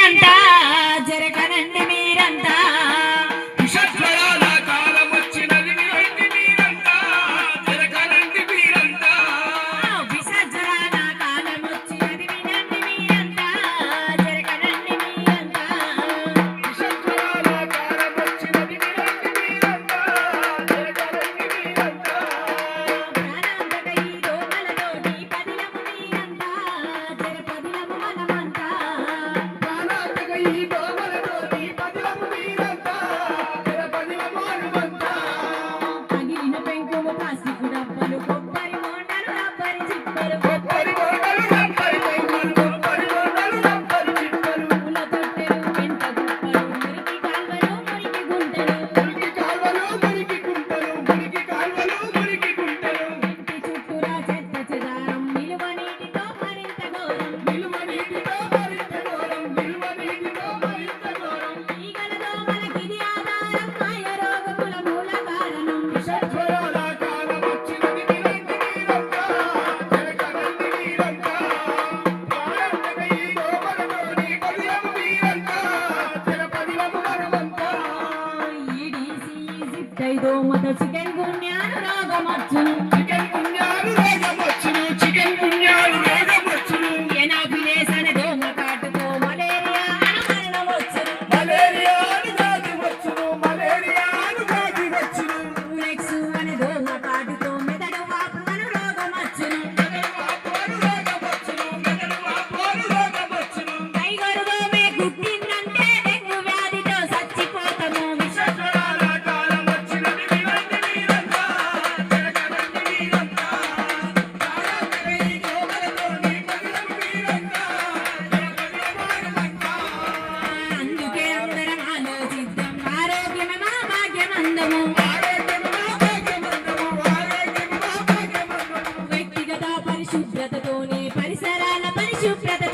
మీరంతా జరగనండి మీరంతా విషజ్వరాల కాలం వచ్చినది వినండి మీరంతా జరగనండి మీరంతా విసర్జన కాలం వచ్చినది వినండి మీరంతా జరగనండి మీరంతా విషజ్వరాల కాలం వచ్చినది వినండి మీరంతా జరగనండి మీరంతా ప్రాణాంతక ఈ దోమలతోటి పదిలము మీరంతా జరపదిలము మనమంతా ప్రాణాంతక ఈ దోమలతోటి పదిలము మీరంతా జరపదిలము మనమంతా పగిలిన పెంకుము ప్లాస్టిక్ డబ్బలు కొబ్బరి మోండలు రబ్బరి చిప్పలు కొబ్బరి బొండలు రబ్బరి పెంకులు కొబ్బరి బొండలు రబ్బరి చిప్పలు పూల తొట్టెలు పెంట గుప్పలు మురికి కాల్వలు మురికి గుంటలు మురికి కాల్వలు మురికి గుంటలు మురికి కాల్వలు మురికి గుంటలు ఇంటి చుట్టూరా చెత్త చెదారం నిలువ నీటితో మరింత ఘోరం నిలువ నీటితో మరింత ఘోరం నిలువ నీటితో మరింత ఘోరం ఈగల దోమలకిది ఆధారం మాయ రోగముల మూల కారణం విషజ్వరాల కాలం వచ్చినది వినండి మీరంతా జరగనండి మీరంతా ప్రాణాంతక ఈ దోమలతోటి పదిలము మీరంతా జరపదిలము మనమంతా ఈడీసీ ఈజిప్ట్ దోమతో చికెన్ గున్యాను రోగమచ్చును చికెన్ పుణ్యాలు రోగం వచ్చును చికెన్ పుణ్యాలు రోగం వచ్చును ఎనాఫిలేస్ అనే దోమ కాటుతో మలేరియా మరణం వచ్చును మలేరియా వ్యాధి వచ్చును మలేరియా వ్యాధి వచ్చును ఫ్లెక్స్ అనే దోమ కాటుతో మెదడు వాపు అను రోగమచ్చును మెదడు వాపోరు రోగం వచ్చును మెదడు వాపోరు రోగం వచ్చును టైగర్ దోమే కుట్టిందంటే డెంగ్యూ వ్యాధితో చచ్చిపోతాము విషజ్వరాల కాలం వచ్చినది వినండి మీరంతా జరగనండి మీరంతా ప్రాణాంతక ఈ దోమలతోటి పదిలము మీరంతా జరపదిలము మనమంతా అందుకే అందరం ఆలోచిద్దాం ఆరోగ్యమే మా భాగ్యమందము ఆరోగ్యము మా భాగ్యమందము ఆరోగ్యము మా భాగ్యమందము వ్యక్తిగత పరిశుభ్రతతోనే పరిసరాల పరిశుభ్రత